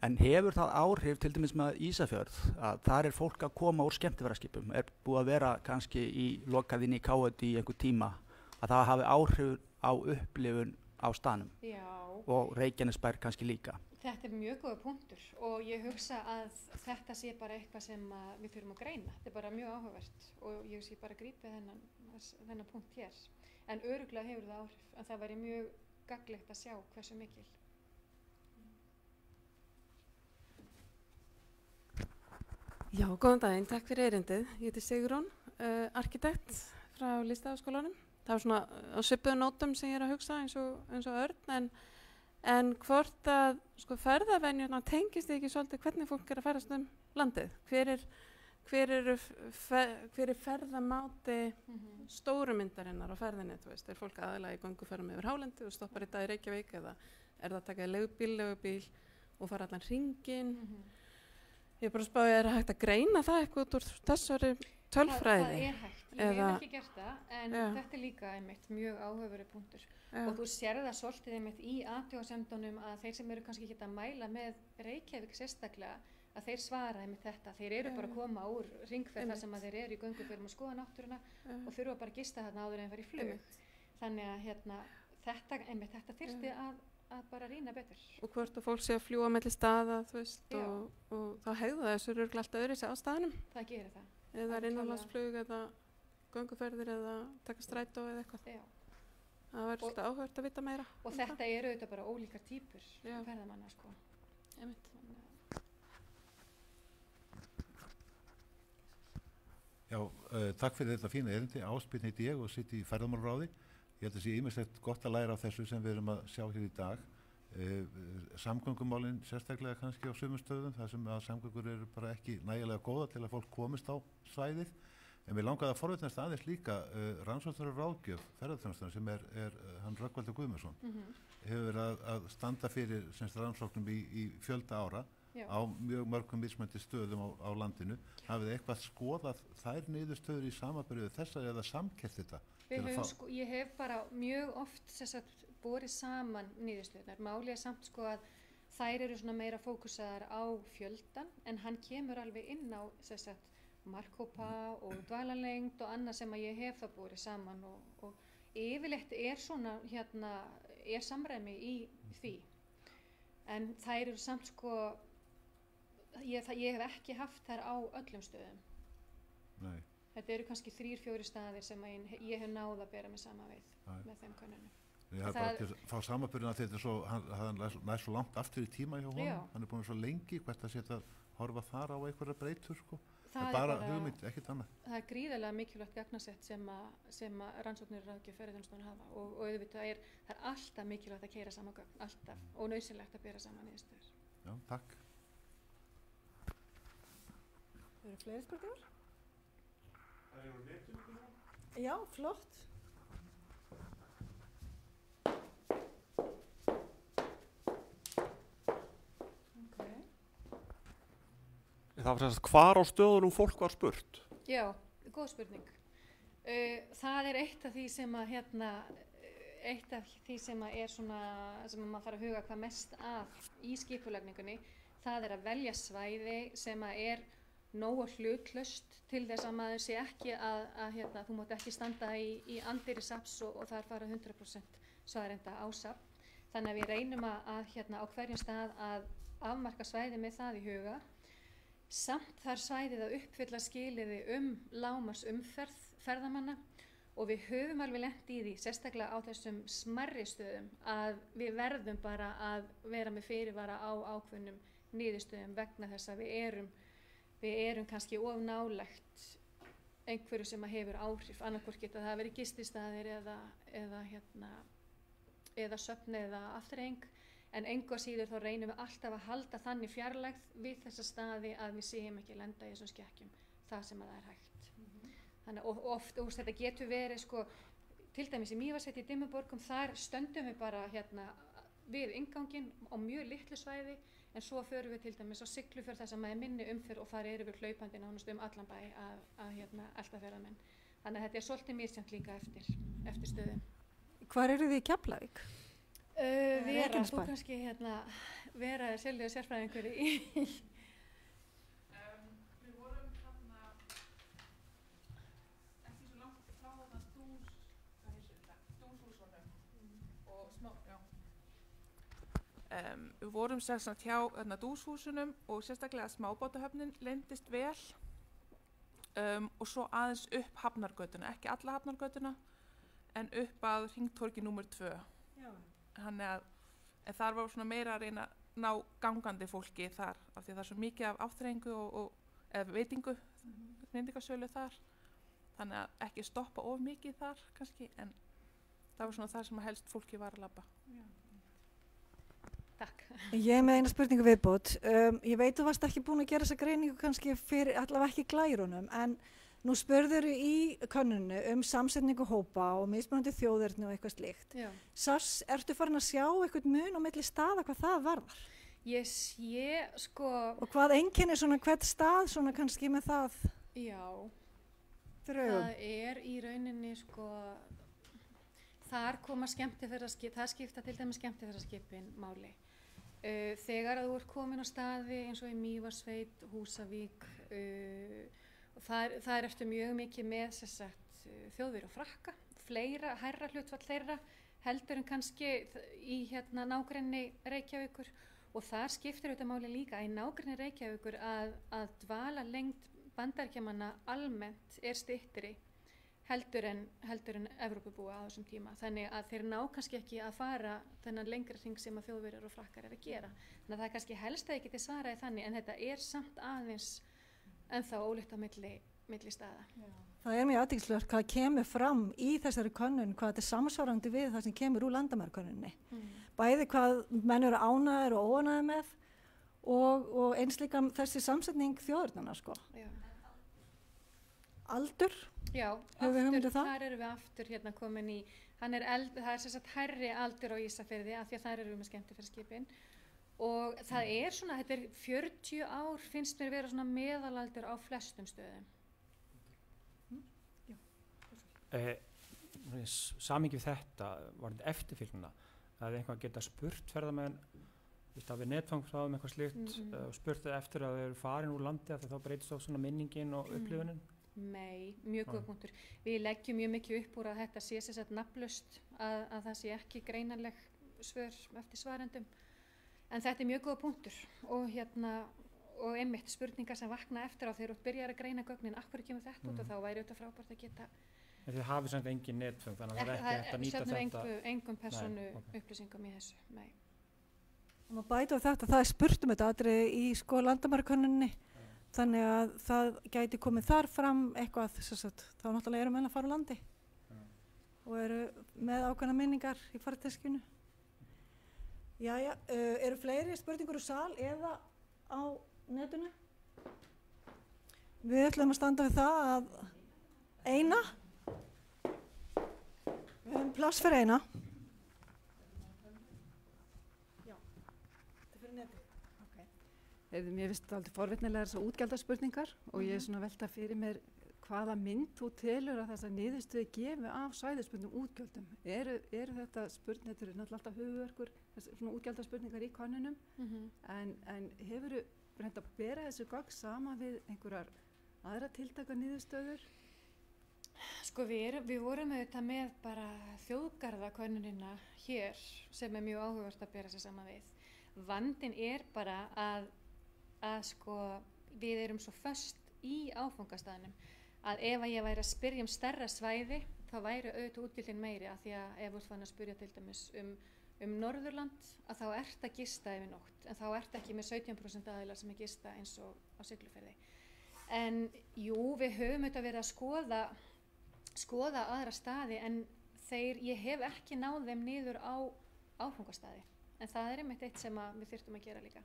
en hefur það áhrif til dæmis með Ísafjörð að þar fólk að koma úr skemmtiferðaskipum, búið að vera kannski lokað inn í KD í einhver tíma að það hafi áhrif á upplifun á staðnum og Reykjanesbær kannski líka. Þetta mjög góða punktur og ég hugsa að þetta sé bara eitthvað sem við þurfum að greina. Þetta bara mjög áhugavert og ég sé bara grípið þennan punkt hér. En örugglega hefur það áhrif, en það væri mjög gagnlegt að sjá hversu mikil. Já, góðan daginn, takk fyrir erindið. Ég heiti Sigrún, arkitekt frá Listaháskólanum. Það var svona á svipuðum nótum sem ég að hugsa eins og Örn, en hvort að ferðavenjurna tengist ekki svolítið hvernig fólk að ferðast landið? Hver er ferðamáti stóru myndarinnar á ferðinni? Þú veist, fólk aðalega í gönguferðum yfir hálendi og stoppar í dag í Reykjavík eða það að taka leigubíl og fara allan hringinn? Ég bara spáði, hægt að greina það eitthvað út úr þessari tölfræði? Það hægt. Ég hef ekki gert það, en þetta líka einmitt mjög áhugaverður punktur. Og þú sér það svolítið einmitt í athugasemdunum að þeir sem eru kannski ekki að mæla með Reykjavík sérstaklega, að þeir svara einmitt þetta. Þeir eru bara að koma úr hringferð þar sem að þeir eru í gönguförum og skoða náttúruna og þurfa bara að gista þarna áður en fara í flug. Þannig að þetta þyrfti að bara rýna betur. Og hvort að fólk sé að fljúa melli staða, þú veist, og þá hegða þessu örugglega alltaf öðruvísi á staðnum. Það gerir það. Eða innanlandsflug eða gönguferðir eða taka strætó eða eitthvað. Já. Það væri svolítið áhugavert að vita meira. Og þetta eru auðvitað bara ólíkar týpur ferðamanna, sko. Einmitt. Já, takk fyrir þetta fína erindi. Ásbjörn heiti ég og sitt í ferðamálaráði. Ég held að sé ýmislegt gott að læra af þessu sem við erum að sjá hér í dag. Samgöngumálin sérstaklega kannski á sumum stöðum þar sem að samgöngur eru bara ekki nægilega góða til að fólk komist á svæðið. En við langaði að forvitnast aðeins líka rannsóknar og ráðgjöf ferðarþjónustunnar sem hann Rögnvaldur Guðmundsson hefur verið að standa fyrir rannsóknum í fjölda ára á mjög mörgum mismunandi stöðum á landinu. Hafið þið eitthvað skoðað þær niðurstöður í samanburði þessar eða samkelt þetta? Ég hef bara mjög oft borið saman niðurstöðunar. Málið samt að þær eru svona meira fókusaðar á fjöldan en hann kemur alveg inn á markhópa og dvalarlengd og annað sem að ég hef það borið saman og yfirleitt svona samræmi í því. En þær eru samt ég hef ekki haft þær á öllum stöðum. Nei. Þetta eru kannski 3-4 staðir sem ég hef náð að bera mig saman við með þeim könnunum. Ég hef bara til að fá samanburðina að þetta hann nær svo langt aftur í tíma hjá honum. Hann búin svo lengi, hvert að setja að horfa þar á einhverja breytur Það er bara hugmynd, ekkert annað. Það gríðarlega mikilvægt gagnasett sem að rannsóknir og ráðgjöf ferðarþjónustunnar hafa og auðvitað það er alltaf mikilvægt að keyra saman gögn, alltaf, og nauðsynlegt að bera saman niðurstöður. Já, takk. Það eru fleiri spurningar? Það eru netinu? Já, flott. Það var hvar á stöðunum fólk var spurt? Já, góð spurning. Það er eitt af því sem að sem maður þarf að huga hvað mest að í skipulagningunni. Það er að velja svæði sem að nógu hlutlaust til þess að maður sé ekki að þú mátt ekki standa í anddyri safns og þar fara 100% svarenda á safn. Þannig að við reynum að á hverjum stað að afmarka svæði með það í huga. Samt þar svæðið að uppfylla skilyrði lágmarks umferð ferðamanna og við höfum alveg lent í því, sérstaklega á þessum smærri stöðum, að við verðum bara að vera með fyrirvara á ákveðnum niðurstöðum vegna þess að við erum kannski of nálægt einhverju sem hefur áhrif, annarkvort geta það verið gististaðir eða söfn eða afþreying. En engu að síður þá reynum við alltaf að halda þannig fjarlægð við þessa staði að við séum ekki lenda í þessum skekkjum það sem að það er hægt. Þannig að oft þetta getur verið til dæmis í Mývatnssveit í Dimmuborgum, þar stöndum við bara við innganginn á mjög litlu svæði en svo förum við til dæmis á Siglufjörð þar sem er minni umferð og þar eru við hlaupandi nánast allan bæ að elta ferðamenn. Þannig að þetta er svolítið misjafnt líka eftir stöðum. Hvar eru þið í Keflavík? Vera, þú kannski vera sjálflega sérfræðingur í Við vorum ekki svo langt frá Dúshúsunum og smá, já. Við vorum sérstaklega hjá Dúshúsunum og sérstaklega smábátahöfnin leyndist vel og svo aðeins upp Hafnargötuna, ekki alla Hafnargötuna en upp að hringtorgi númer 2. Já. Þannig að þar var meira að reyna að ná gangandi fólki þar af því að það er svo mikið af afþreyingu eða veitingu, veitingasölu þar. Þannig að ekki stoppa of mikið þar kannski en það var það sem helst fólki var að labba. Já. Takk. Ég með eina spurningu viðbót. Ég veit þú varst ekki búin að gera þessa greiningu kannski fyrir allavega ekki glærunum en nú spurður í könnunni samsetningu hópa og mismunandi þjóðerni og eitthvað slíkt. Ertu farin að sjá eitthvað mun á milli staða hvað það varðar? Ég sé Og hvað einkennir hvert stað kannski með það? Já. Drögum. Það í rauninni þar koma skemmtiferðaskip, það skipta til dæmis skemmtiferðaskipin máli. Þegar að þú ert komin á staði eins og í Mývatnssveit, Húsavík, það eftir mjög mikið með þjóðverð og Frakka, hærra hlutfall þeirra heldur en kannski í nágrenni Reykjavíkur og þar skiptir þetta máli líka í nágrenni Reykjavíkur að dvalarlengd Bandaríkjamanna almennt styttri heldur en Evrópubúa á þessum tíma. Þannig að þeir ná kannski ekki að fara þennan lengra hring sem að þjóðverjar og Frakkar að gera. Þannig að það er kannski helst að ekki til svaraði þannig en þetta samt aðeins en þá ólíkt á milli staða. Já. Það mjög athyglisvert hvað kemur fram í þessari könnun, hvað þetta er samsvarandi við það sem kemur úr landamærkönnuninni. Bæði hvað menn eru ánægðir og óánægðir með og eins líka þessi samsetning þjóðernanna. aldur? Já, aftur, þar erum við aftur hérna komin í, það er sem sagt hærri aldur á Ísafirði af því að þar erum við með skemmtiferðaskipin og það er svona, þetta er 40 ár finnst mér vera svona meðalaldur á flestum stöðum. Samhengi við þetta var þetta eftirfylgna að einhvað geta spurt ferðamenn við netfangsráðum eitthvað slíkt og spurt það eftir að þeir eru farin úr landi að þá breytist á svona minningin og upplifunin? Nei, mjög góð punktur. Við leggjum mjög mikið upp úr að þetta sé sem sagt nafnlaust að það sé ekki greinanleg svör eftir svarendum en þetta er mjög góð punktur og einmitt spurningar sem vakna eftir á þegar þú byrjar að greina gögnin af hverju kemur þetta út og þá væri þetta frábært að geta. En þið hafið samt engin netfang þannig að það er ekki hægt að nýta þetta? Söfnum engum persónu upplýsingum í þessu, nei. Og maður bæta á þetta, það er spurt þetta atriði í sko landamærakönnuninni þannig að það gæti komið þar fram eitthvað þá náttúrulega eru menn að fara úr landi og eru með ákveðna minningar í farteskinu. Jæja, eru fleiri spurningur úr sal eða á netinu? Við ætlum að standa við það að eina. Við höfum pláss fyrir eina. Já, þetta er fyrir neti. Okay. Mér finnst þetta aldrei forvitnilega þessar útgjaldaspurningar og ég er svona velta fyrir mér hvaða mynd þú telur að þessa niðurstöðu gefi af svæðisbundnum útgjöldum. Eru þetta spurningar, þetta eru náttúrulega alltaf höfuðverkur, svona útgjaldaspurningar í könnunum, en hefurðu reynt að bera þessu gögn saman við einhverjar aðra tiltaka niðurstöður? Sko við vorum auðvitað með bara þjóðgarðakönnunina hér sem er mjög áhugavert að bera sig saman við. Vandinn er bara að sko við erum svo föst í áfangastaðnum að ef ég væri að spyrja stærra svæði þá væri auðvitað útgjöldin meiri af því að ef þú ert fann að spyrja til dæmis Norðurland að þá ert að gista yfir nótt en þá ert ekki með 17% aðilar sem er gista eins og á Siglufirði. En jú, við höfum auðvitað verið að skoða aðra staði en ég hef ekki náð þeim niður á áfangastaði en það er einmitt eitt sem við þyrftum að gera líka.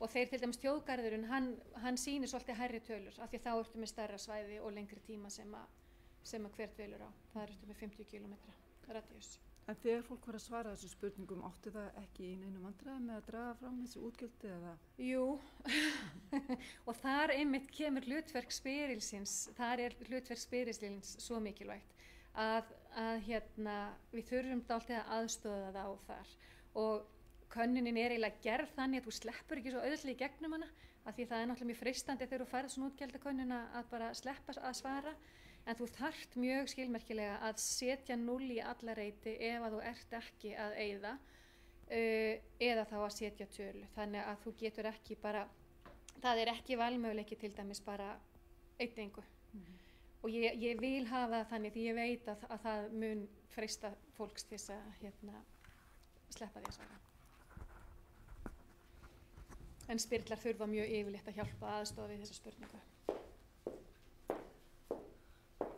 Og þeir til dæmis þjóðgarðurinn, hann sýnir svolítið hærri tölur af því þá ertu með stærra svæði og lengri tíma sem að hvert velur á. Það ertu með 50 km radíus. En þegar fólk var að svara þessu spurningum, áttu það ekki í neinum vandræðum með að draga fram þessi útgjöld eða? Jú, og þar einmitt kemur hlutverk spyrilsins svo mikilvægt að við þurfum dálítið að aðstoða það á þar og könnunin er eiginlega gerð þannig að þú sleppur ekki svo auðvitað í gegnum hana af því það er náttúrulega mjög freistandi þegar þú færð svona útgjaldakönnuna að bara sleppa að svara en þú þarft mjög skilmerkilega að setja 0 í alla reiti ef að þú ert ekki að eyða eða þá að setja tölu þannig að þú getur ekki bara það er ekki valmöguleiki til dæmis bara eitt engu og ég vil hafa það þannig því ég veit að það mun freista fólks til þess að sleppa því að svara. En spyrlar þurfa mjög yfirleitt að hjálpa aðstofa við þessa spurningu.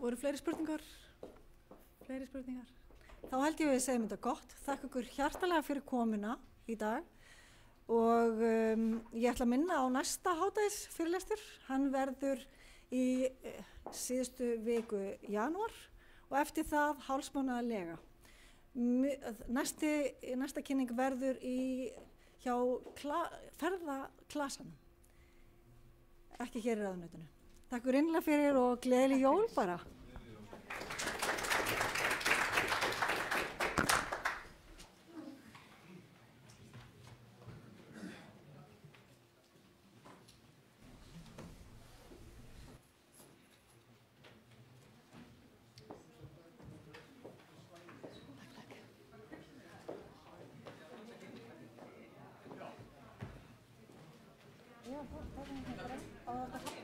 Voru fleiri spurningar? Þá held ég að við segjum þetta gott. Þakka ykkur hjartalega fyrir komuna í dag og ég ætla að minna á næsta hádegisfyrirlestur. Hann verður í síðustu viku janúar og eftir það hálfsmánaðarlega. Næsta kynning verður hjá ferðaklasanum, ekki hér í ráðuneytinu. Takk fyrir innlega fyrir og gleðileg jól bara. Já, það er